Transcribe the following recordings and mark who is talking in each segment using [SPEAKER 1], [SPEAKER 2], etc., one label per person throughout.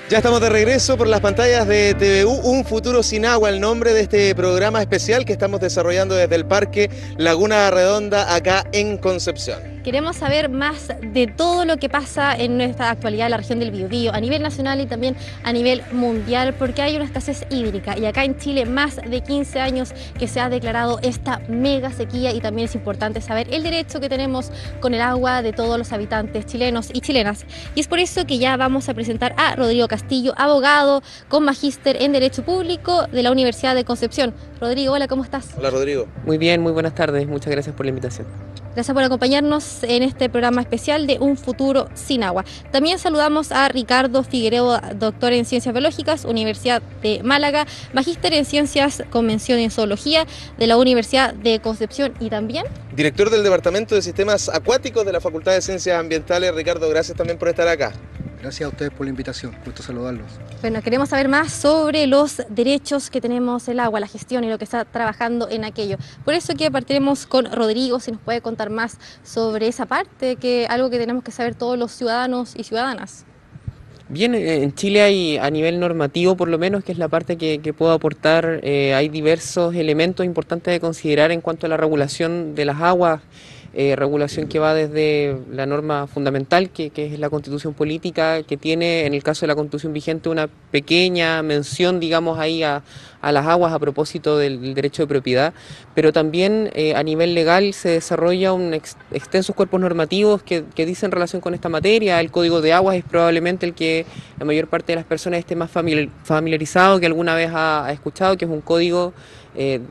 [SPEAKER 1] Ya estamos de regreso por las pantallas de TVU, Un Futuro Sin Agua, el nombre de este programa especial que estamos desarrollando desde el Parque Laguna Redonda, acá en Concepción.
[SPEAKER 2] Queremos saber más de todo lo que pasa en nuestra actualidad en la región del Biobío, a nivel nacional y también a nivel mundial, porque hay una escasez hídrica y acá en Chile más de 15 años que se ha declarado esta mega sequía, y también es importante saber el derecho que tenemos con el agua de todos los habitantes chilenos y chilenas. Y es por eso que ya vamos a presentar a Rodrigo Castillo, abogado con magíster en Derecho Público de la Universidad de Concepción. Rodrigo, hola, ¿cómo estás?
[SPEAKER 1] Hola, Rodrigo.
[SPEAKER 3] Muy bien, muy buenas tardes, muchas gracias por la invitación.
[SPEAKER 2] Gracias por acompañarnos en este programa especial de Un Futuro Sin Agua. También saludamos a Ricardo Figueredo, doctor en Ciencias Biológicas, Universidad de Málaga, magíster en Ciencias con mención en Zoología de la Universidad de Concepción y también
[SPEAKER 1] director del Departamento de Sistemas Acuáticos de la Facultad de Ciencias Ambientales. Ricardo, gracias también por estar acá.
[SPEAKER 4] Gracias a ustedes por la invitación, gusto saludarlos.
[SPEAKER 2] Bueno, queremos saber más sobre los derechos que tenemos el agua, la gestión y lo que está trabajando en aquello. Por eso que partiremos con Rodrigo, si nos puede contar más sobre esa parte, que algo que tenemos que saber todos los ciudadanos y ciudadanas.
[SPEAKER 3] Bien, en Chile hay, a nivel normativo por lo menos, que es la parte que puedo aportar, hay diversos elementos importantes de considerar en cuanto a la regulación de las aguas. Regulación que va desde la norma fundamental, que es la Constitución política, que tiene, en el caso de la Constitución vigente, una pequeña mención, digamos, ahí a las aguas a propósito del derecho de propiedad, pero también a nivel legal se desarrolla extensos cuerpos normativos que dicen relación con esta materia. El Código de Aguas es probablemente el que la mayor parte de las personas esté más familiarizado, que alguna vez ha escuchado, que es un código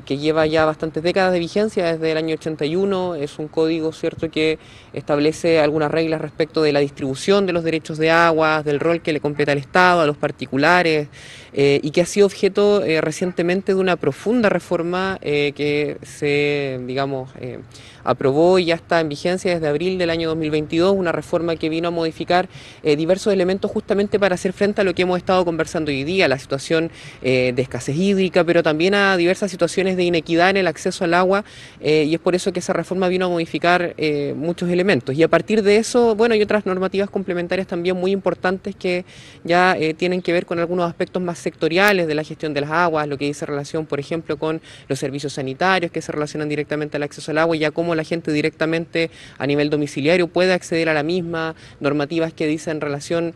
[SPEAKER 3] que lleva ya bastantes décadas de vigencia, desde el año 81, es un código, cierto, que establece algunas reglas respecto de la distribución de los derechos de aguas, del rol que le compete al Estado, a los particulares, y que ha sido objeto recientemente de una profunda reforma que se, digamos, aprobó y ya está en vigencia desde abril del año 2022, una reforma que vino a modificar diversos elementos justamente para hacer frente a lo que hemos estado conversando hoy día, la situación de escasez hídrica, pero también a diversas situaciones de inequidad en el acceso al agua, y es por eso que esa reforma vino a modificar muchos elementos. Y a partir de eso, bueno, hay otras normativas complementarias también muy importantes que ya tienen que ver con algunos aspectos más sectoriales de la gestión de las aguas, lo que dice relación, por ejemplo, con los servicios sanitarios que se relacionan directamente al acceso al agua, y ya cómo la gente directamente a nivel domiciliario puede acceder a la misma, normativas que dicen relación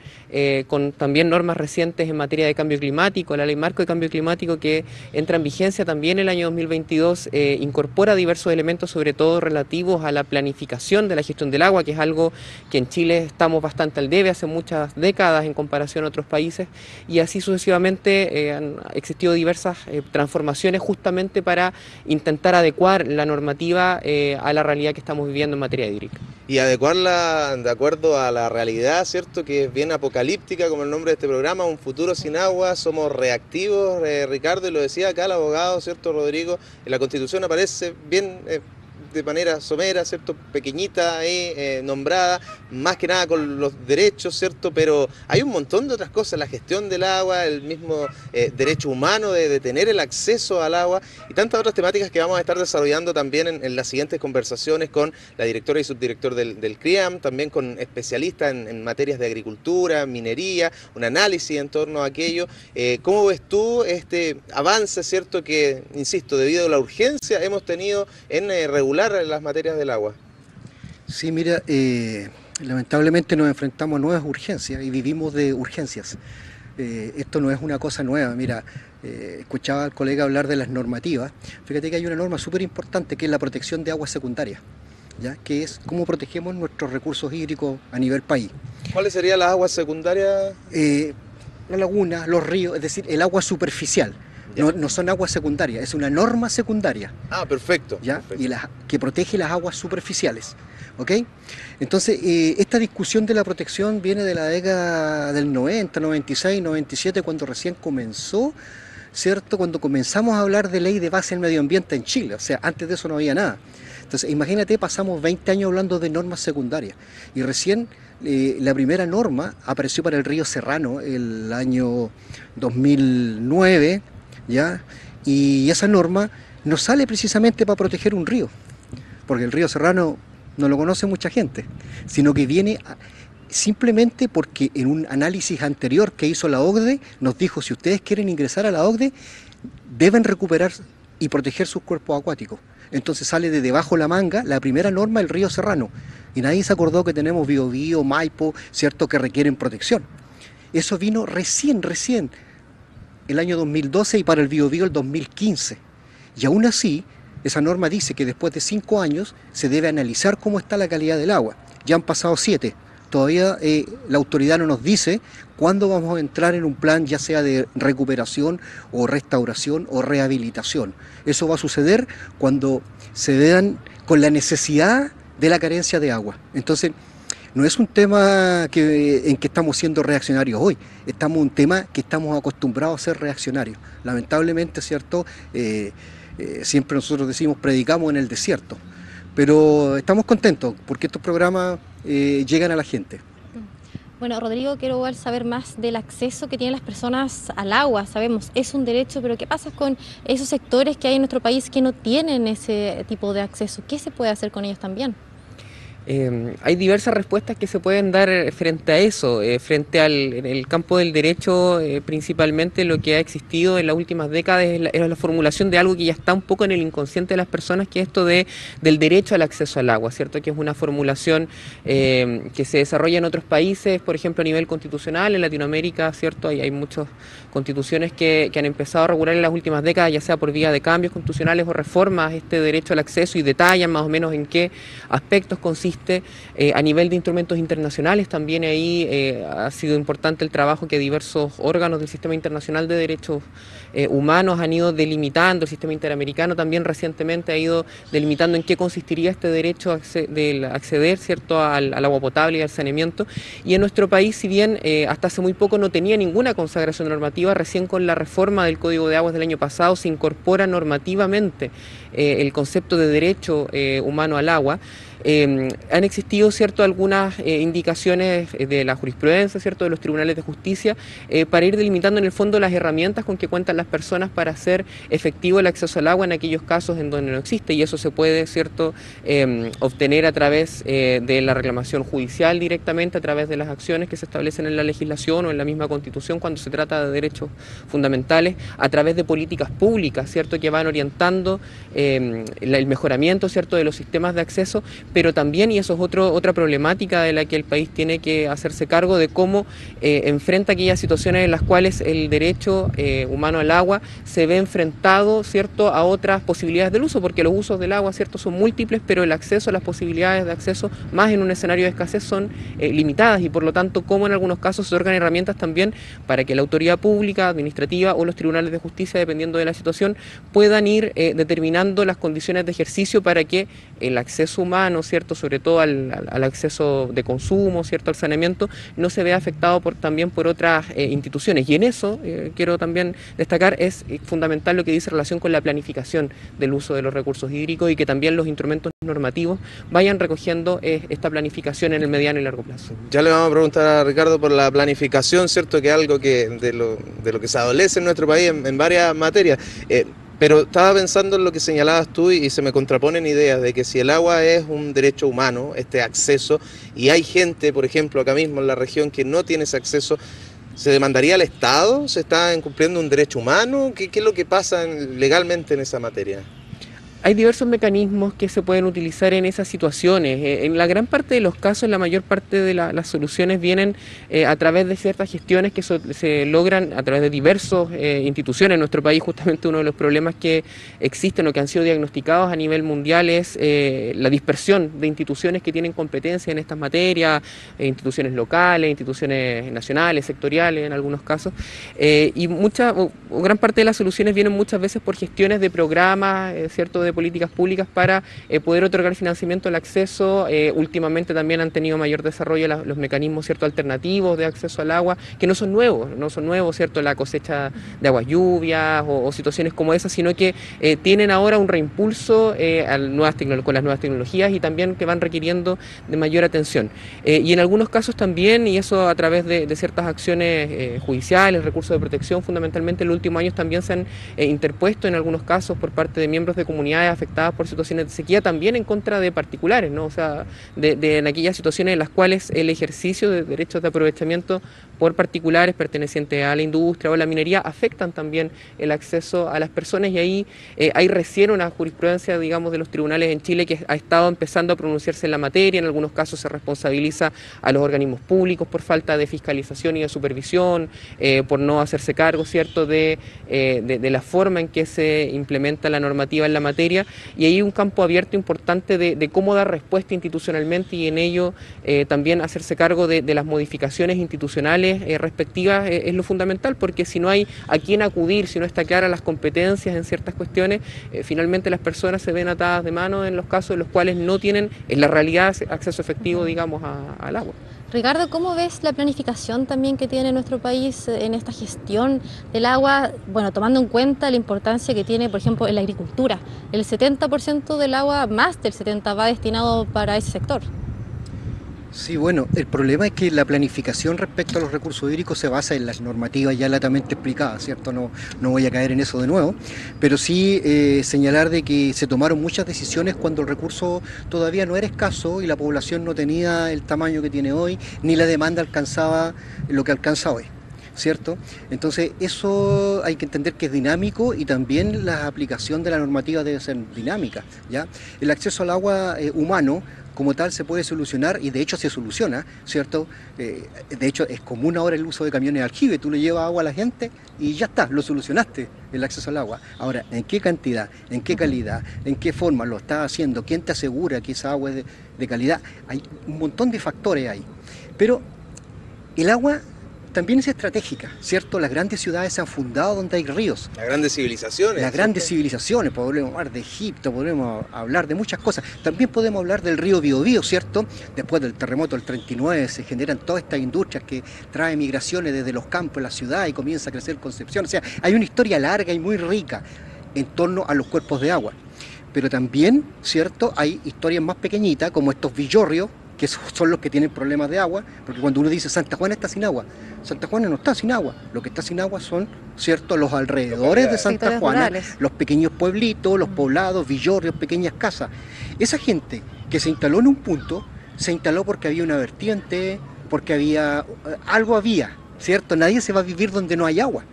[SPEAKER 3] con también normas recientes en materia de cambio climático, la Ley Marco de Cambio Climático, que entra en vigencia también el año 2022, incorpora diversos elementos, sobre todo relativos a la planificación de la gestión del agua, que es algo que en Chile estamos bastante al debe hace muchas décadas en comparación a otros países, y así sucesivamente han existido diversas transformaciones justamente para intentar adecuar la normativa a la realidad que estamos viviendo en materia hídrica.
[SPEAKER 1] Y adecuarla de acuerdo a la realidad, ¿cierto? Que es bien apocalíptica, como el nombre de este programa, Un Futuro Sin Agua. Somos reactivos, Ricardo, y lo decía acá el abogado, ¿cierto, Rodrigo? En la Constitución aparece bien de manera somera, ¿cierto? Pequeñita ahí, nombrada, más que nada con los derechos, ¿cierto? Pero hay un montón de otras cosas, la gestión del agua, el mismo derecho humano de tener el acceso al agua, y tantas otras temáticas que vamos a estar desarrollando también en las siguientes conversaciones con la directora y subdirector del CRIAM, también con especialistas en materias de agricultura, minería, un análisis en torno a aquello. ¿Cómo ves tú este avance, ¿cierto? Que, insisto, debido a la urgencia hemos tenido en regular las materias del agua?
[SPEAKER 4] Sí, mira, lamentablemente nos enfrentamos a nuevas urgencias y vivimos de urgencias. Esto no es una cosa nueva. Mira, escuchaba al colega hablar de las normativas. Fíjate que hay una norma súper importante que es la protección de aguas secundarias, ¿ya? Que es cómo protegemos nuestros recursos hídricos a nivel país.
[SPEAKER 1] ¿Cuáles serían las aguas secundarias?
[SPEAKER 4] La laguna, los ríos, es decir, el agua superficial. No son aguas secundarias, es una norma secundaria.
[SPEAKER 1] Ah, perfecto.
[SPEAKER 4] ¿Ya?
[SPEAKER 1] Perfecto.
[SPEAKER 4] Y que protege las aguas superficiales. ¿Ok? Entonces, esta discusión de la protección viene de la década del 90, 96, 97, cuando recién comenzó, ¿cierto? Cuando comenzamos a hablar de ley de base del medio ambiente en Chile. O sea, antes de eso no había nada. Entonces, imagínate, pasamos 20 años hablando de normas secundarias. Y recién la primera norma apareció para el río Serrano el año 2009, ¿ya? Y esa norma no sale precisamente para proteger un río, porque el río Serrano no lo conoce mucha gente, sino que viene simplemente porque en un análisis anterior que hizo la OCDE nos dijo, si ustedes quieren ingresar a la OCDE, deben recuperar y proteger sus cuerpos acuáticos. Entonces sale de debajo la manga la primera norma, el río Serrano, y nadie se acordó que tenemos Biobío, Maipo, cierto, que requieren protección. Eso vino recién, el año 2012, y para el Biobío el 2015. Y aún así, esa norma dice que después de 5 años se debe analizar cómo está la calidad del agua. Ya han pasado 7. Todavía la autoridad no nos dice cuándo vamos a entrar en un plan, ya sea de recuperación o restauración o rehabilitación. Eso va a suceder cuando se vean con la necesidad de la carencia de agua. Entonces, no es un tema en que estamos siendo reaccionarios hoy, estamos en un tema que estamos acostumbrados a ser reaccionarios. Lamentablemente, ¿cierto? Siempre nosotros decimos, predicamos en el desierto, pero estamos contentos porque estos programas llegan a la gente.
[SPEAKER 2] Bueno, Rodrigo, quiero igual saber más del acceso que tienen las personas al agua. Sabemos, es un derecho, pero ¿qué pasa con esos sectores que hay en nuestro país que no tienen ese tipo de acceso? ¿Qué se puede hacer con ellos también?
[SPEAKER 3] Hay diversas respuestas que se pueden dar frente a eso, frente en el campo del derecho. Principalmente lo que ha existido en las últimas décadas es la formulación de algo que ya está un poco en el inconsciente de las personas, que es esto del derecho al acceso al agua, ¿cierto? Que es una formulación que se desarrolla en otros países, por ejemplo a nivel constitucional, en Latinoamérica, ¿cierto? Hay muchas constituciones que han empezado a regular en las últimas décadas, ya sea por vía de cambios constitucionales o reformas, este derecho al acceso, y detallan más o menos en qué aspectos consiste. A nivel de instrumentos internacionales también ahí ha sido importante el trabajo que diversos órganos del sistema internacional de derechos humanos han ido delimitando. El sistema interamericano también recientemente ha ido delimitando en qué consistiría este derecho de acceder, ¿cierto?, al agua potable y al saneamiento. Y en nuestro país, si bien hasta hace muy poco no tenía ninguna consagración normativa, recién con la reforma del Código de Aguas del año pasado se incorpora normativamente el concepto de derecho humano al agua. Han existido, ¿cierto?, algunas indicaciones de la jurisprudencia, ¿cierto?, de los tribunales de justicia para ir delimitando en el fondo las herramientas con que cuentan las personas para hacer efectivo el acceso al agua en aquellos casos en donde no existe, y eso se puede, ¿cierto?, obtener a través de la reclamación judicial directamente, a través de las acciones que se establecen en la legislación o en la misma Constitución cuando se trata de derechos fundamentales, a través de políticas públicas, ¿cierto?, que van orientando el mejoramiento, ¿cierto?, de los sistemas de acceso, pero también, y eso es otra problemática de la que el país tiene que hacerse cargo, de cómo enfrenta aquellas situaciones en las cuales el derecho humano al agua se ve enfrentado, ¿cierto?, a otras posibilidades del uso, porque los usos del agua, ¿cierto?, son múltiples, pero el acceso, las posibilidades de acceso, más en un escenario de escasez, son limitadas, y por lo tanto, cómo en algunos casos se otorgan herramientas también para que la autoridad pública, administrativa o los tribunales de justicia, dependiendo de la situación, puedan ir determinando las condiciones de ejercicio para que el acceso humano, ¿cierto?, sobre todo al acceso de consumo, ¿cierto?, al saneamiento, no se vea afectado también por otras instituciones. Y en eso, quiero también destacar, es fundamental lo que dice en relación con la planificación del uso de los recursos hídricos, y que también los instrumentos normativos vayan recogiendo esta planificación en el mediano y largo plazo.
[SPEAKER 1] Ya le vamos a preguntar a Ricardo por la planificación, ¿cierto?, que es algo que de lo que se adolece en nuestro país en varias materias. Pero estaba pensando en lo que señalabas tú y se me contraponen ideas de que si el agua es un derecho humano, este acceso, y hay gente, por ejemplo, acá mismo en la región que no tiene ese acceso, ¿se demandaría al Estado? ¿Se está incumpliendo un derecho humano? ¿Qué es lo que pasa legalmente en esa materia?
[SPEAKER 3] Hay diversos mecanismos que se pueden utilizar en esas situaciones. En la gran parte de los casos, la mayor parte de las soluciones vienen a través de ciertas gestiones que se logran a través de diversas instituciones. En nuestro país, justamente uno de los problemas que existen o que han sido diagnosticados a nivel mundial es la dispersión de instituciones que tienen competencia en estas materias, instituciones locales, instituciones nacionales, sectoriales en algunos casos. Y gran parte de las soluciones vienen muchas veces por gestiones de programas, ¿cierto?, de políticas públicas para poder otorgar financiamiento al acceso. Últimamente también han tenido mayor desarrollo los mecanismos, ¿cierto?, alternativos de acceso al agua, que no son nuevos, ¿cierto?, la cosecha de aguas lluvias o situaciones como esas, sino que tienen ahora un reimpulso con las nuevas tecnologías, y también que van requiriendo de mayor atención. Y en algunos casos también, y eso a través de ciertas acciones judiciales, recursos de protección, fundamentalmente en los últimos años también se han interpuesto en algunos casos por parte de miembros de comunidades comunidades afectadas por situaciones de sequía, también en contra de particulares, ¿no? O sea, en aquellas situaciones en las cuales el ejercicio de derechos de aprovechamiento por particulares pertenecientes a la industria o a la minería afectan también el acceso a las personas, y ahí hay recién una jurisprudencia, digamos, de los tribunales en Chile que ha estado empezando a pronunciarse en la materia. En algunos casos se responsabiliza a los organismos públicos por falta de fiscalización y de supervisión, por no hacerse cargo, ¿cierto?, de la forma en que se implementa la normativa en la materia, y hay un campo abierto importante de cómo dar respuesta institucionalmente, y en ello también hacerse cargo de las modificaciones institucionales respectivas es lo fundamental, porque si no hay a quién acudir, si no está clara las competencias en ciertas cuestiones, finalmente las personas se ven atadas de mano en los casos en los cuales no tienen en la realidad acceso efectivo, digamos, al agua.
[SPEAKER 2] Ricardo, ¿cómo ves la planificación también que tiene nuestro país en esta gestión del agua? Bueno, tomando en cuenta la importancia que tiene, por ejemplo, en la agricultura. El 70% del agua, más del 70%, va destinado para ese sector.
[SPEAKER 4] Sí, bueno, el problema es que la planificación respecto a los recursos hídricos se basa en las normativas ya latamente explicadas, ¿cierto? No voy a caer en eso de nuevo, pero sí señalar de que se tomaron muchas decisiones cuando el recurso todavía no era escaso y la población no tenía el tamaño que tiene hoy, ni la demanda alcanzaba lo que alcanza hoy, ¿cierto? Entonces eso hay que entender que es dinámico, y también la aplicación de la normativa debe ser dinámica, ¿ya? El acceso al agua humano como tal se puede solucionar, y de hecho se soluciona, ¿cierto? De hecho es común ahora el uso de camiones de aljibe, tú le llevas agua a la gente y ya está, lo solucionaste, el acceso al agua. Ahora, ¿en qué cantidad, en qué calidad, en qué forma lo estás haciendo? ¿Quién te asegura que esa agua es de calidad? Hay un montón de factores ahí, pero el agua también es estratégica, ¿cierto? Las grandes ciudades se han fundado donde hay ríos.
[SPEAKER 1] Las grandes civilizaciones.
[SPEAKER 4] Las grandes civilizaciones, podemos hablar de Egipto, podemos hablar de muchas cosas. También podemos hablar del río Biobío, ¿cierto? Después del terremoto del 39 se generan todas estas industrias que traen migraciones desde los campos a la ciudad y comienza a crecer Concepción. O sea, hay una historia larga y muy rica en torno a los cuerpos de agua. Pero también, ¿cierto? Hay historias más pequeñitas, como estos villorrios, que son los que tienen problemas de agua, porque cuando uno dice Santa Juana está sin agua, Santa Juana no está sin agua, lo que está sin agua son, ¿cierto?, los alrededores de Santa Juana, los pequeños pueblitos, los poblados, villorrios, pequeñas casas. Esa gente que se instaló en un punto, se instaló porque había una vertiente, porque algo había, ¿cierto? Nadie se va a vivir donde no hay agua,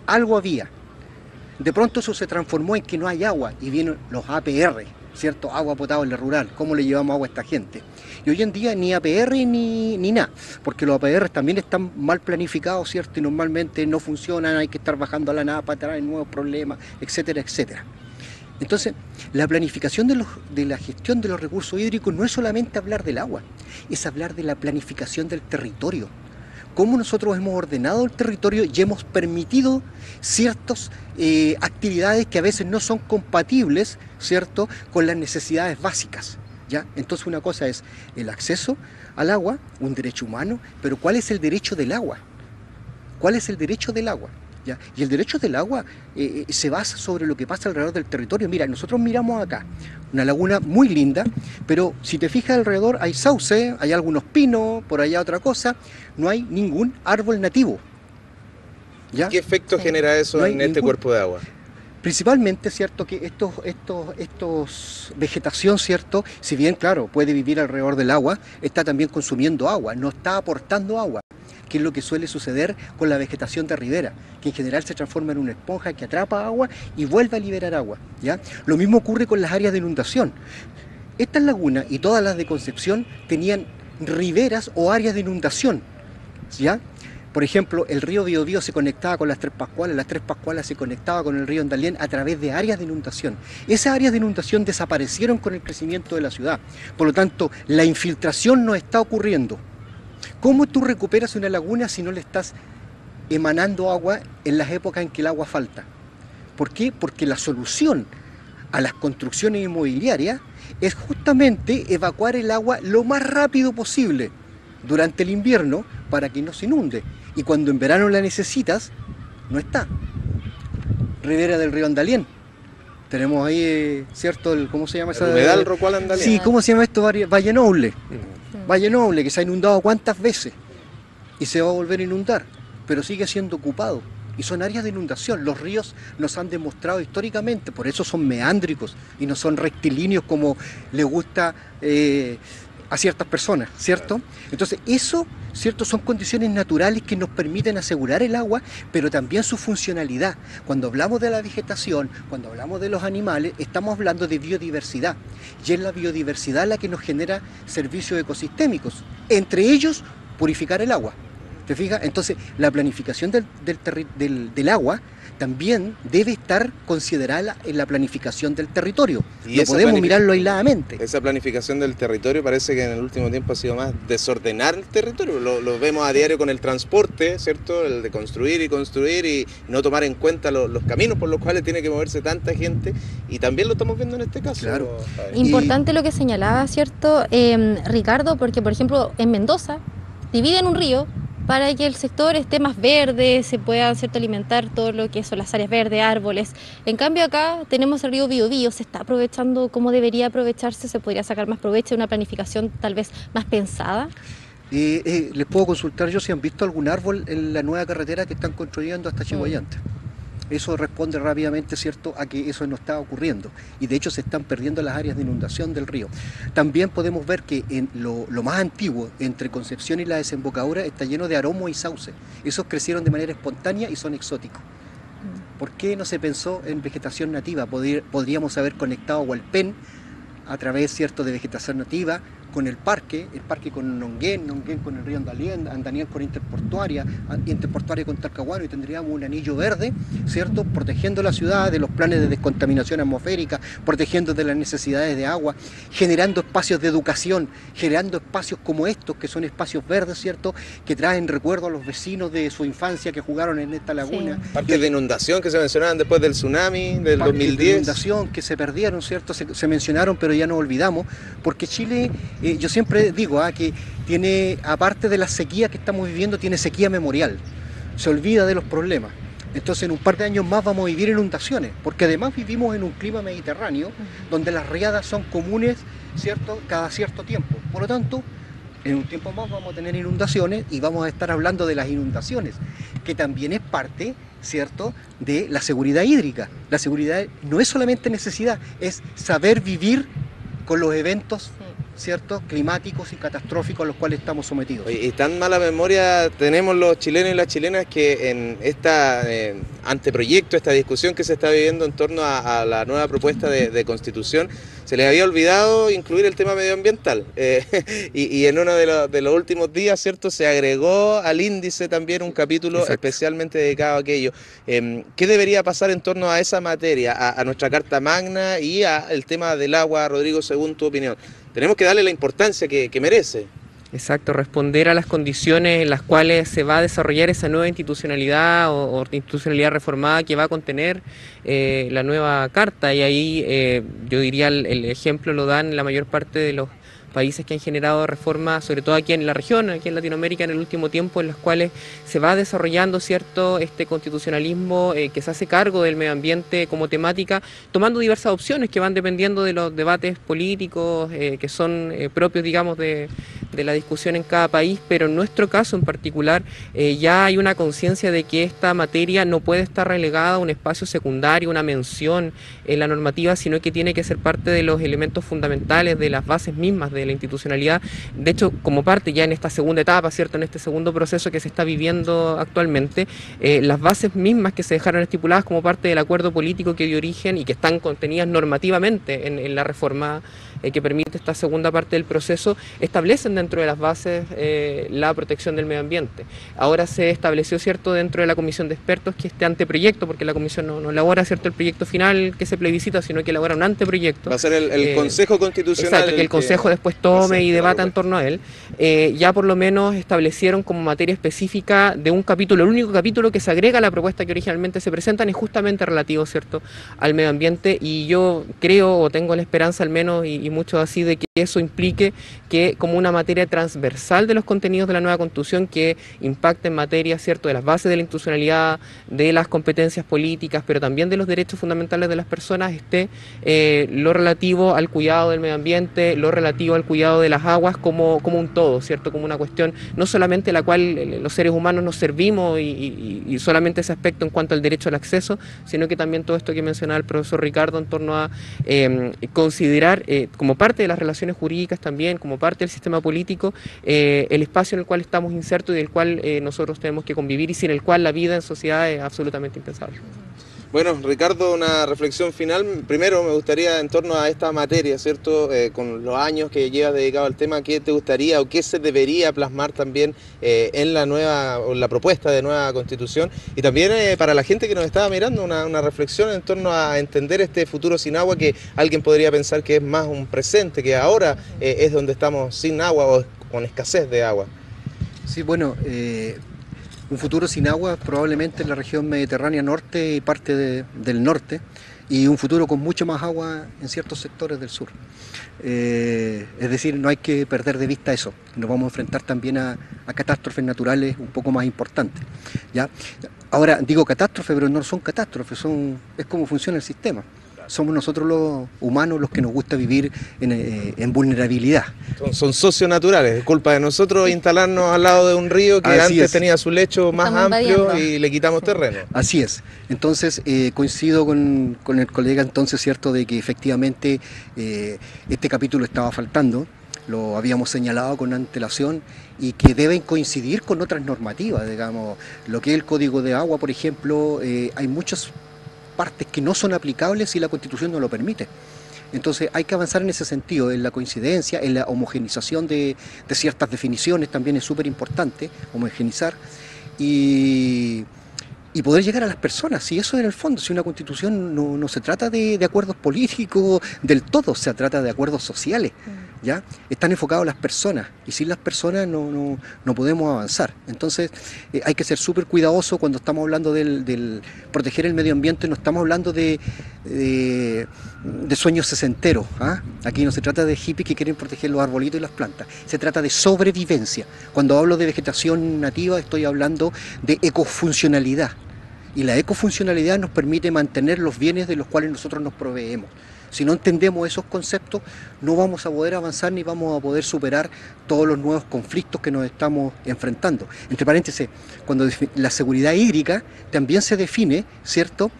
[SPEAKER 4] algo había. De pronto eso se transformó en que no hay agua, y vienen los APR, ¿cierto? Agua potable rural, ¿cómo le llevamos agua a esta gente? Y hoy en día ni APR ni nada, porque los APR también están mal planificados, ¿cierto? Y normalmente no funcionan, hay que estar bajando a la nada para traer nuevos problemas, etcétera, etcétera. Entonces, la planificación de la gestión de los recursos hídricos no es solamente hablar del agua, es hablar de la planificación del territorio. Cómo nosotros hemos ordenado el territorio y hemos permitido ciertas actividades que a veces no son compatibles, ¿cierto?, con las necesidades básicas, ¿ya? Entonces una cosa es el acceso al agua, un derecho humano, pero ¿cuál es el derecho del agua? ¿Cuál es el derecho del agua? ¿Ya? Y el derecho del agua se basa sobre lo que pasa alrededor del territorio. Mira, nosotros miramos acá una laguna muy linda, pero si te fijas alrededor hay sauce, hay algunos pinos, por allá otra cosa, no hay ningún árbol nativo, ¿ya?
[SPEAKER 1] ¿Qué efecto genera eso en este cuerpo de agua?
[SPEAKER 4] Principalmente, ¿cierto?, que estos vegetación, ¿cierto?, si bien, claro, puede vivir alrededor del agua, está también consumiendo agua, no está aportando agua, que es lo que suele suceder con la vegetación de ribera, que en general se transforma en una esponja que atrapa agua y vuelve a liberar agua, ¿ya? Lo mismo ocurre con las áreas de inundación. Estas lagunas y todas las de Concepción tenían riberas o áreas de inundación, ¿ya? Por ejemplo, el río Biobío se conectaba con las Tres Pascuales se conectaba con el río Andalién a través de áreas de inundación. Esas áreas de inundación desaparecieron con el crecimiento de la ciudad. Por lo tanto, la infiltración no está ocurriendo. ¿Cómo tú recuperas una laguna si no le estás emanando agua en las épocas en que el agua falta? ¿Por qué? Porque la solución a las construcciones inmobiliarias es justamente evacuar el agua lo más rápido posible durante el invierno para que no se inunde. Y cuando en verano la necesitas, no está. Ribera del río Andalién. Tenemos ahí, ¿cierto? ¿Cómo se llama esa?
[SPEAKER 1] El humedal Rocual Andalién.
[SPEAKER 4] Sí, ¿cómo se llama esto? Valle Noble. Valle Noble, que se ha inundado cuántas veces y se va a volver a inundar, pero sigue siendo ocupado. y son áreas de inundación. Los ríos nos han demostrado históricamente, por eso son meándricos y no son rectilíneos como le gusta a ciertas personas, ¿cierto? Entonces eso, ¿cierto? Son condiciones naturales que nos permiten asegurar el agua, pero también su funcionalidad. Cuando hablamos de la vegetación, cuando hablamos de los animales, estamos hablando de biodiversidad, y es la biodiversidad la que nos genera servicios ecosistémicos, entre ellos purificar el agua. ¿Te fijas? Entonces, la planificación del agua también debe estar considerada en la planificación del territorio. No podemos mirarlo aisladamente.
[SPEAKER 1] Esa planificación del territorio parece que en el último tiempo ha sido más desordenar el territorio. Lo vemos a diario con el transporte, ¿cierto? El de construir y no tomar en cuenta los caminos por los cuales tiene que moverse tanta gente. Y también lo estamos viendo en este caso.
[SPEAKER 4] Claro.
[SPEAKER 2] Importante lo que señalaba, ¿cierto, Ricardo? Porque, por ejemplo, en Mendoza dividen un río para que el sector esté más verde, se pueda, ¿cierto?, alimentar todo lo que son las áreas verdes, árboles. En cambio acá tenemos el río Biobío, se está aprovechando como debería aprovecharse, se podría sacar más provecho de una planificación tal vez más pensada.
[SPEAKER 4] Les puedo consultar yo si han visto algún árbol en la nueva carretera que están construyendo hasta Chihuayante. Eso responde rápidamente, ¿cierto?, a que eso no está ocurriendo, y de hecho se están perdiendo las áreas de inundación del río. También podemos ver que en lo más antiguo, entre Concepción y la desembocadura, está lleno de aromos y sauces. Esos crecieron de manera espontánea y son exóticos. ¿Por qué no se pensó en vegetación nativa? Podríamos haber conectado Hualpén a través, ¿cierto?, de vegetación nativa con el parque con Nonguén con el río Andaniel con Interportuaria con Talcahuano, y tendríamos un anillo verde, ¿cierto?, protegiendo la ciudad de los planes de descontaminación atmosférica, protegiendo de las necesidades de agua, generando espacios de educación, generando espacios como estos, que son espacios verdes, ¿cierto?, que traen recuerdo a los vecinos de su infancia que jugaron en esta laguna.
[SPEAKER 1] Sí. Parques de inundación que se mencionaban después del tsunami del 2010.
[SPEAKER 4] De inundación que se perdieron, ¿cierto?, se mencionaron, pero ya no olvidamos, porque Chile... yo siempre digo que tiene, aparte de la sequía que estamos viviendo, tiene sequía memorial. Se olvida de los problemas. Entonces en un par de años más vamos a vivir inundaciones, porque además vivimos en un clima mediterráneo donde las riadas son comunes, ¿cierto?, cada cierto tiempo. Por lo tanto, en un tiempo más vamos a tener inundaciones, y vamos a estar hablando de las inundaciones, que también es parte, ¿cierto?, de la seguridad hídrica. La seguridad no es solamente necesidad, es saber vivir con los eventos, ¿cierto?, climáticos y catastróficos a los cuales estamos sometidos.
[SPEAKER 1] Y tan mala memoria tenemos los chilenos y las chilenas que en esta anteproyecto, esta discusión que se está viviendo en torno a la nueva propuesta de constitución, se les había olvidado incluir el tema medioambiental. Y en uno de los últimos días, ¿cierto?, se agregó al índice también un capítulo especialmente dedicado a aquello. ¿Qué debería pasar en torno a esa materia, a nuestra Carta Magna y al tema del agua, Rodrigo, según tu opinión? Tenemos que darle la importancia que merece.
[SPEAKER 3] Exacto, responder a las condiciones en las cuales se va a desarrollar esa nueva institucionalidad o institucionalidad reformada que va a contener la nueva carta, y ahí yo diría el ejemplo lo dan la mayor parte de los países que han generado reformas, sobre todo aquí en la región, aquí en Latinoamérica, en el último tiempo, en los cuales se va desarrollando, ¿cierto?, este constitucionalismo que se hace cargo del medio ambiente como temática, tomando diversas opciones que van dependiendo de los debates políticos que son propios, digamos, de la discusión en cada país, pero en nuestro caso en particular ya hay una conciencia de que esta materia no puede estar relegada a un espacio secundario, una mención en la normativa, sino que tiene que ser parte de los elementos fundamentales, de las bases mismas de la institucionalidad. De hecho, como parte ya en esta segunda etapa, ¿cierto?, en este segundo proceso que se está viviendo actualmente, las bases mismas que se dejaron estipuladas como parte del acuerdo político que dio origen y que están contenidas normativamente en la reforma que permite esta segunda parte del proceso, establecen dentro de las bases la protección del medio ambiente. Ahora se estableció, ¿cierto?, dentro de la comisión de expertos que este anteproyecto, porque la comisión no elabora, ¿cierto?, el proyecto final que se plebiscita, sino que elabora un anteproyecto.
[SPEAKER 1] Va a ser el Consejo Constitucional.
[SPEAKER 3] Exacto, que el Consejo después tome y debata en torno a él. Ya por lo menos establecieron como materia específica de un capítulo, el único capítulo que se agrega a la propuesta que originalmente se presentan es justamente relativo, ¿cierto?, al medio ambiente, y yo creo o tengo la esperanza al menos y mucho así, de que eso implique que como una materia transversal de los contenidos de la nueva Constitución que impacte en materia, ¿cierto?, de las bases de la institucionalidad, de las competencias políticas, pero también de los derechos fundamentales de las personas, esté lo relativo al cuidado del medio ambiente, lo relativo al cuidado de las aguas como un todo, ¿cierto?, como una cuestión no solamente la cual los seres humanos nos servimos y solamente ese aspecto en cuanto al derecho al acceso, sino que también todo esto que mencionaba el profesor Ricardo en torno a considerar como parte de las relaciones jurídicas también, como parte del sistema político, el espacio en el cual estamos insertos y del cual nosotros tenemos que convivir y sin el cual la vida en sociedad es absolutamente impensable.
[SPEAKER 1] Bueno, Ricardo, una reflexión final. Primero me gustaría, en torno a esta materia, ¿cierto? Con los años que llevas dedicado al tema, ¿qué te gustaría o qué se debería plasmar también en la propuesta de nueva Constitución? Y también para la gente que nos estaba mirando, una reflexión en torno a entender este futuro sin agua, que alguien podría pensar que es más un presente, que ahora es donde estamos sin agua o con escasez de agua.
[SPEAKER 4] Sí, bueno, un futuro sin agua probablemente en la región mediterránea norte y parte del norte, y un futuro con mucho más agua en ciertos sectores del sur. Es decir, no hay que perder de vista eso. Nos vamos a enfrentar también a catástrofes naturales un poco más importantes, ¿ya? Ahora, digo catástrofe, pero no son catástrofes, es como funciona el sistema. Somos nosotros los humanos los que nos gusta vivir en vulnerabilidad.
[SPEAKER 1] Son socionaturales, es culpa de nosotros instalarnos al lado de un río que antes tenía su lecho más amplio y le quitamos terreno.
[SPEAKER 4] Así es. Entonces coincido con el colega entonces, ¿cierto?, de que efectivamente este capítulo estaba faltando, lo habíamos señalado con antelación y que deben coincidir con otras normativas, digamos, lo que es el Código de Agua, por ejemplo, hay muchas partes que no son aplicables si la Constitución no lo permite. Entonces hay que avanzar en ese sentido, en la coincidencia, en la homogenización de ciertas definiciones, también es súper importante homogenizar y poder llegar a las personas. Si eso en el fondo, si una Constitución no se trata de acuerdos políticos del todo, se trata de acuerdos sociales, ¿ya? Están enfocados a las personas y sin las personas no podemos avanzar. Entonces hay que ser súper cuidadoso cuando estamos hablando del proteger el medio ambiente, no estamos hablando de sueños sesenteros, ¿ah? Aquí no se trata de hippies que quieren proteger los arbolitos y las plantas, se trata de sobrevivencia. Cuando hablo de vegetación nativa estoy hablando de ecofuncionalidad, y la ecofuncionalidad nos permite mantener los bienes de los cuales nosotros nos proveemos. Si no entendemos esos conceptos, no vamos a poder avanzar ni vamos a poder superar todos los nuevos conflictos que nos estamos enfrentando. Entre paréntesis, cuando la seguridad hídrica también se define, ¿cierto?,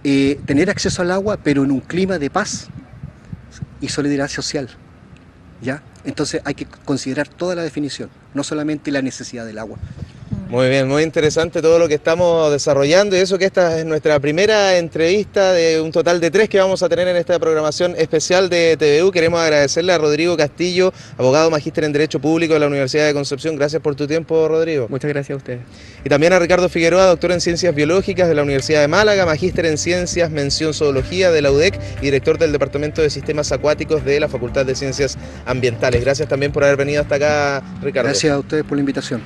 [SPEAKER 4] tener acceso al agua, pero en un clima de paz y solidaridad social, ¿ya? Entonces hay que considerar toda la definición, no solamente la necesidad del agua.
[SPEAKER 1] Muy bien, muy interesante todo lo que estamos desarrollando, y eso que esta es nuestra primera entrevista de un total de 3 que vamos a tener en esta programación especial de TVU. Queremos agradecerle a Rodrigo Castillo, abogado magíster en Derecho Público de la Universidad de Concepción. Gracias por tu tiempo, Rodrigo.
[SPEAKER 3] Muchas gracias a ustedes.
[SPEAKER 1] Y también a Ricardo Figueroa, doctor en Ciencias Biológicas de la Universidad de Málaga, magíster en Ciencias, mención Zoología de la UDEC y director del Departamento de Sistemas Acuáticos de la Facultad de Ciencias Ambientales. Gracias también por haber venido hasta acá, Ricardo.
[SPEAKER 4] Gracias a ustedes por la invitación.